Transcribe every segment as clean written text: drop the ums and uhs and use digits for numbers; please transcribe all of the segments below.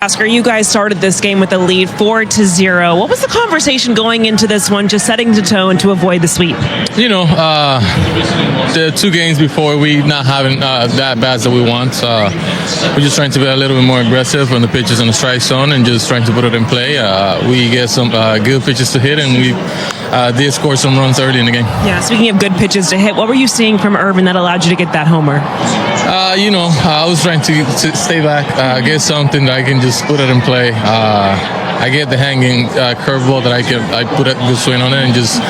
Oscar, you guys started this game with a lead 4-0. What was the conversation going into this one, just setting the tone to avoid the sweep? You know, the 2 games before, we not having that bats that we want. We're just trying to be a little bit more aggressive on the pitches on the strike zone and just trying to put it in play. We get some good pitches to hit, and we did score some runs early in the game. Yeah, speaking of good pitches to hit, what were you seeing from Irvin that allowed you to get that homer? You know, I was trying to stay back, get something that I can just put it in play. I get the hanging curveball that I put a good swing on it and just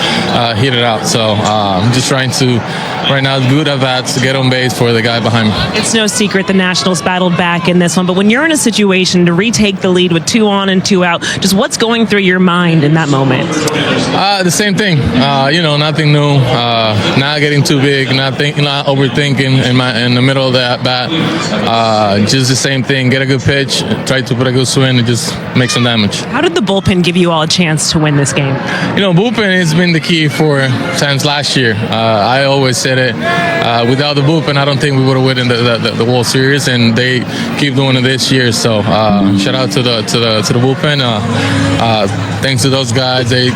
hit it out. So I'm just trying to, right now, good at bats to get on base for the guy behind me. It's no secret the Nationals battled back in this one, but when you're in a situation to retake the lead with 2 on and 2 out, just what's going through your mind in that moment? The same thing. You know, nothing new. Not getting too big. Not overthinking in the middle of that bat. Just the same thing. Get a good pitch. Try to put a good swing and just make some damage. How did the bullpen give you all a chance to win this game? You know, bullpen has been the key since last year. I always said it. Without the bullpen, I don't think we would have won the World Series, and they keep doing it this year. So shout out to the bullpen. Thanks to those guys, they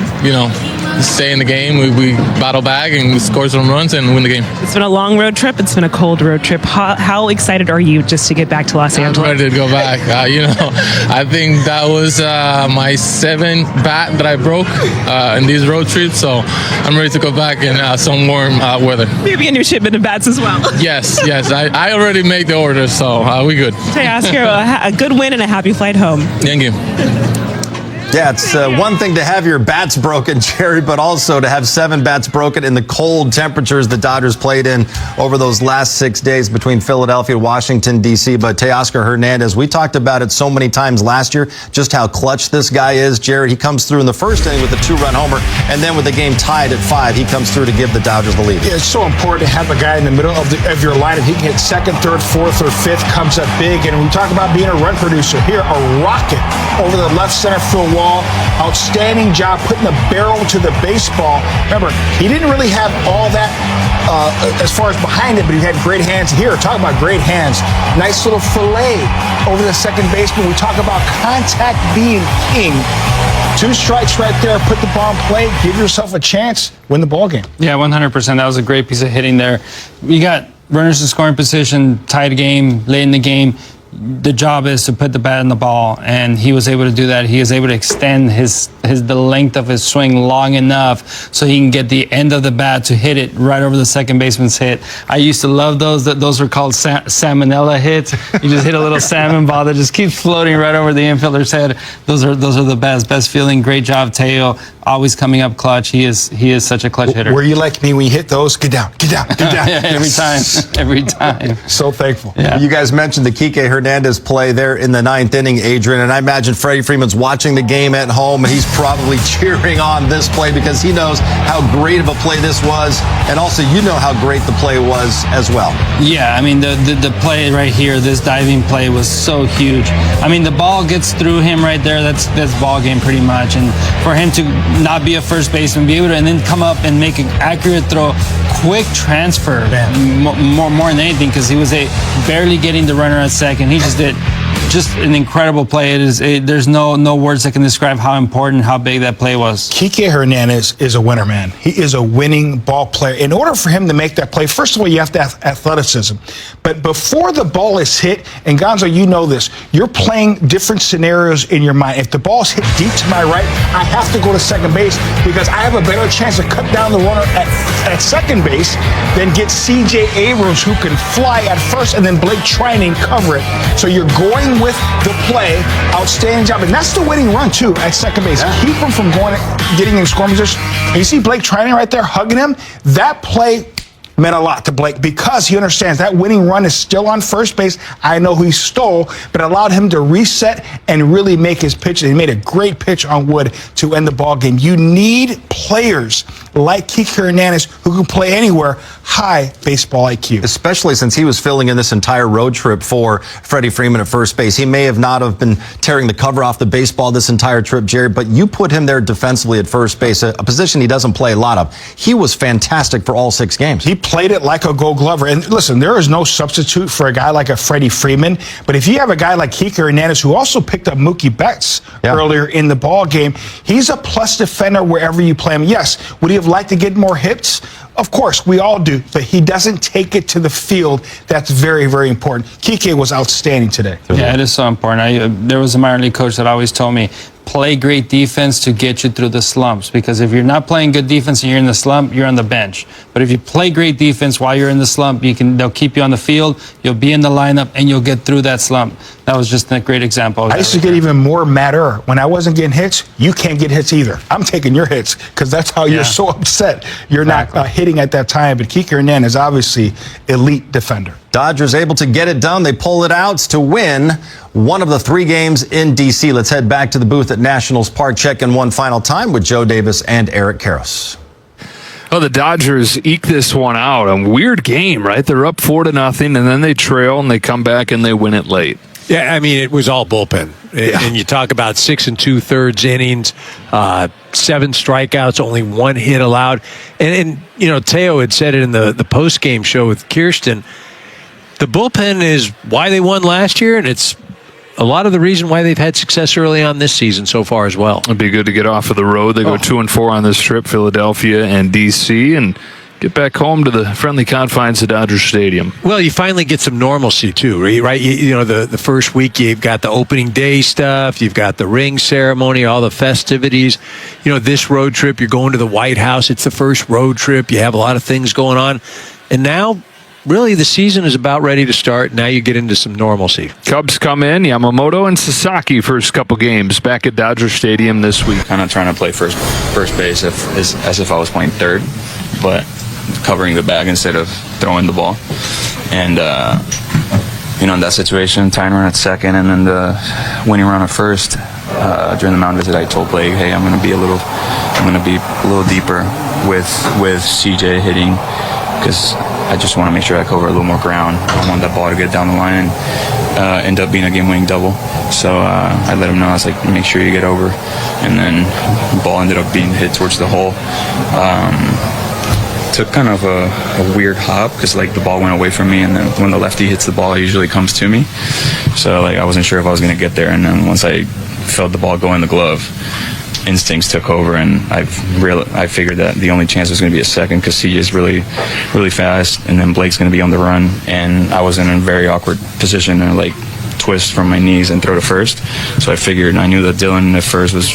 stay in the game. We battle back and we score some runs and win the game. It's been a long road trip. It's been a cold road trip. How excited are you just to get back to Los Angeles? I'm ready to go back. I think that was my 7th bat that I broke in these road trips. So I'm ready to go back in some warm weather. Maybe a new shipment of bats as well. Yes. I already made the order, so we good. Teoscar, a good win and a happy flight home. Thank you. Yeah, it's one thing to have your bats broken, Jerry, but also to have 7 bats broken in the cold temperatures the Dodgers played in over those last 6 days between Philadelphia and Washington, D.C. But Teoscar Hernandez, we talked about it so many times last year, just how clutch this guy is. Jared, he comes through in the first inning with a 2-run homer, and then with the game tied at 5, he comes through to give the Dodgers the lead. Yeah, it's so important to have a guy in the middle of your lineup. He can hit 2nd, 3rd, 4th, or 5th, comes up big. And we talk about being a run producer. Here, a rocket over the left center field wall. Outstanding job putting the barrel to the baseball. Remember, he didn't really have all that as far as behind it, but he had great hands. Here, talk about great hands. Nice little fillet over the second baseman. We talk about contact being king. 2 strikes right there. Put the ball in play. Give yourself a chance. Win the ball game. Yeah, 100%. That was a great piece of hitting there. We got runners in scoring position, tied game, late in the game. The job is to put the bat in the ball, and he was able to do that. He was able to extend the length of his swing long enough so he can get the end of the bat to hit it right over the second baseman's hit. I used to love those. Those were called salmonella hits. You just hit a little salmon ball that just keeps floating right over the infielder's head. Those are the best feeling. Great job, Teo. Always coming up clutch. He is such a clutch hitter. Were you like me when you hit those? Get down. Yeah, every time. So thankful. Yeah. You guys mentioned the Kiké Hernandez play there in the 9th inning, Adrian, and I imagine Freddie Freeman's watching the game at home, and he's probably cheering on this play because he knows how great of a play this was, and also you know how great the play was as well. Yeah, I mean, the play right here, this diving play was so huge. I mean, the ball gets through him right there. That's ball game pretty much, and for him to not be a first baseman, be able to and then come up and make an accurate throw, quick transfer, more than anything, because he was barely getting the runner at second. He just did just an incredible play. There's no words that can describe how important, how big that play was. Kiké Hernandez is a winner, man. He is a winning ball player. In order for him to make that play, first of all, you have to have athleticism. But before the ball is hit, and Gonzo, you know this, you're playing different scenarios in your mind. If the ball's hit deep to my right, I have to go to second base because I have a better chance to cut down the runner at second base than get C.J. Abrams, who can fly at first, and then Blake Trinan cover it. So you're going with the play. Outstanding job. And that's the winning run, too, at second base. Yeah. Keep him from getting in scoring position. And you see Blake Trinan right there hugging him? That play meant a lot to Blake because he understands that winning run is still on first base. I know he stole, but allowed him to reset and really make his pitch. And he made a great pitch on Wood to end the ball game. You need players like Kiké Hernandez who can play anywhere, high baseball IQ. Especially since he was filling in this entire road trip for Freddie Freeman at first base. He may have not have been tearing the cover off the baseball this entire trip, Jerry, but you put him there defensively at first base, a position he doesn't play a lot of. He was fantastic for all 6 games. He played it like a Gold Glover. And listen, there is no substitute for a guy like a Freddie Freeman. But if you have a guy like Kiké Hernandez, who also picked up Mookie Betts earlier in the ball game, he's a plus defender wherever you play him. Yes, would he have liked to get more hits? Of course, we all do, but he doesn't take it to the field. That's very, very important. Kiké was outstanding today. Yeah, it is so important. There was a minor league coach that always told me, play great defense to get you through the slumps. Because if you're not playing good defense and you're in the slump, you're on the bench. But if you play great defense while you're in the slump, they'll keep you on the field, you'll be in the lineup, and you'll get through that slump. That was just a great example. I used to get even more madder. When I wasn't getting hits, you can't get hits either. I'm taking your hits because that's how you're so upset. You're not hitting at that time. But Kiké Hernandez, obviously, elite defender. Dodgers able to get it done. They pull it out to win one of the 3 games in D.C. Let's head back to the booth at Nationals Park. Check in one final time with Joe Davis and Eric Karros. Oh, the Dodgers eke this one out. A weird game, right? They're up 4-0, and then they trail, and they come back and they win it late. Yeah, I mean, it was all bullpen. And you talk about 6 2/3 innings, 7 strikeouts, only 1 hit allowed. And you know, Teo had said it in the post-game show with Kirsten. The bullpen is why they won last year, and it's a lot of the reason why they've had success early on this season so far as well. It'd be good to get off of the road. They go 2-4 on this trip, Philadelphia and D.C., and get back home to the friendly confines of Dodger Stadium. Well, you finally get some normalcy too, right? You know, the first week you've got the opening day stuff, you've got the ring ceremony, all the festivities. You know, this road trip, you're going to the White House. It's the first road trip. You have a lot of things going on. And now, really, the season is about ready to start. Now you get into some normalcy. Cubs come in, Yamamoto and Sasaki first couple games back at Dodger Stadium this week. Kind of trying to play first base as if I was playing third, but covering the bag instead of throwing the ball. And, you know, in that situation, tying run at second and then the winning run at first, during the mound visit, I told Blake, hey, I'm going to be a little deeper with CJ hitting, because I just want to make sure I cover a little more ground. I want that ball to get down the line and end up being a game-winning double. So I let him know. I was like, make sure you get over. And then the ball ended up being hit towards the hole. Took kind of a weird hop because like the ball went away from me, and then when the lefty hits the ball, it usually comes to me. So like I wasn't sure if I was going to get there. And then once I felt the ball go in the glove, instincts took over, and I figured that the only chance was going to be a second because CJ is really, really fast, and then Blake's going to be on the run, and I was in a very awkward position and like twist from my knees and throw to first. So I figured, I knew that Dylan at first was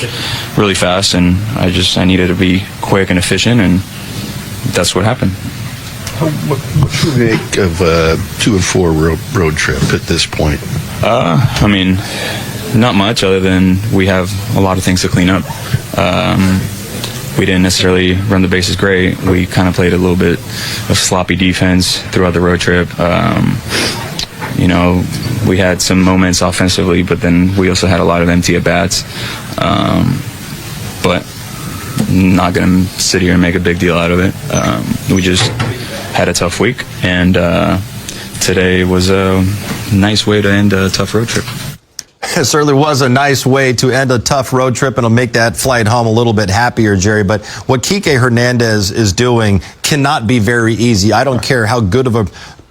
really fast, and I needed to be quick and efficient, and that's what happened. What should we make of 2-4 road trip at this point? I mean, not much other than we have a lot of things to clean up. We didn't necessarily run the bases great. We kind of played a little bit of sloppy defense throughout the road trip. You know, we had some moments offensively, but then we also had a lot of empty at-bats. But not going to sit here and make a big deal out of it. We just had a tough week, and today was a nice way to end a tough road trip. It certainly was a nice way to end a tough road trip, and it'll make that flight home a little bit happier, Jerry. But what Kiké Hernandez is doing cannot be very easy. I don't care how good of a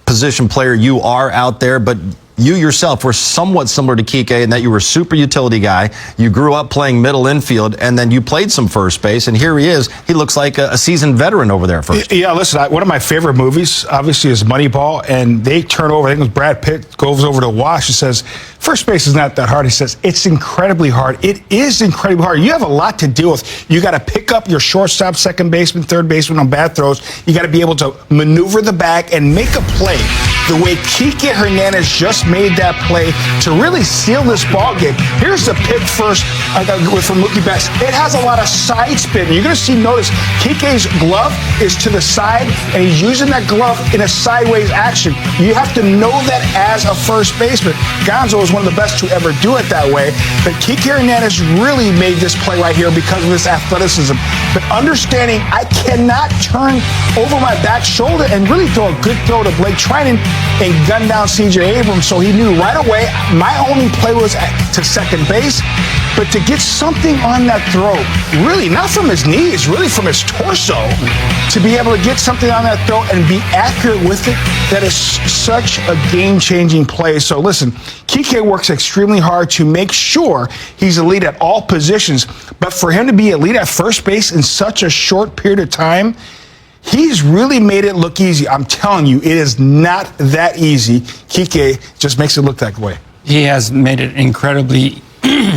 position player you are out there, but you yourself were somewhat similar to Kiké in that you were a super utility guy. You grew up playing middle infield, and then you played some first base, and here he is. He looks like a seasoned veteran over there first. Yeah, listen, one of my favorite movies, obviously, is Moneyball, and they turn over, I think it was Brad Pitt, goes over to Wash and says, first base is not that hard. He says, it's incredibly hard. It is incredibly hard. You have a lot to deal with. You got to pick up your shortstop, second baseman, third baseman on bad throws. You got to be able to maneuver the bag and make a play. The way Kiké Hernandez just made that play to really seal this ball game. Here's the pick first from Mookie Betts. It has a lot of side spin. You're going to notice Kiké's glove is to the side, and he's using that glove in a sideways action. You have to know that as a first baseman. Gonzo is one of the best to ever do it that way, but Kiké Hernandez really made this play right here because of his athleticism. But understanding I cannot turn over my back shoulder and really throw a good throw to Blake Trinan and gunned down C.J. Abrams. So he knew right away, my only play was to second base. But to get something on that throw, really, not from his knees, really from his torso, to be able to get something on that throw and be accurate with it, that is such a game-changing play. So listen, Kiké works extremely hard to make sure he's elite at all positions. But for him to be elite at first base in such a short period of time, he's really made it look easy. I'm telling you, it is not that easy. Kiké just makes it look that way. He has made it incredibly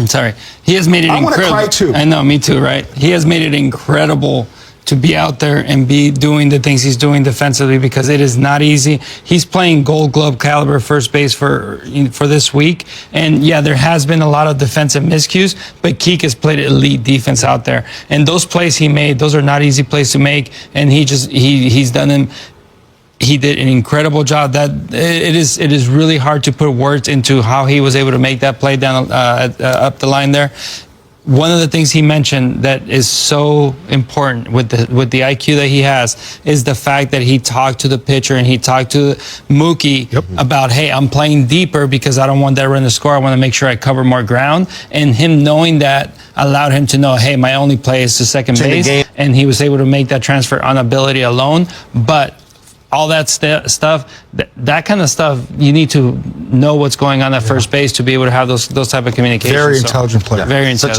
sorry. He has made it incredible. I want to cry too. I know, me too, right? He has made it incredible to be out there and be doing the things he's doing defensively, because it is not easy. He's playing Gold Glove caliber first base for this week. And yeah, there has been a lot of defensive miscues, but Kiké has played elite defense out there. And those plays he made, those are not easy plays to make. And he's done them. He did an incredible job. That it is really hard to put words into how he was able to make that play down up the line there. One of the things he mentioned that is so important with the IQ that he has is the fact that he talked to the pitcher and he talked to Mookie about, hey, I'm playing deeper because I don't want that run to score. I want to make sure I cover more ground. And him knowing that allowed him to know, hey, my only play is to second base. And he was able to make that transfer on ability alone. But all that stuff, that kind of stuff, you need to know what's going on at first base to be able to have those type of communications. Very intelligent player. Very intelligent.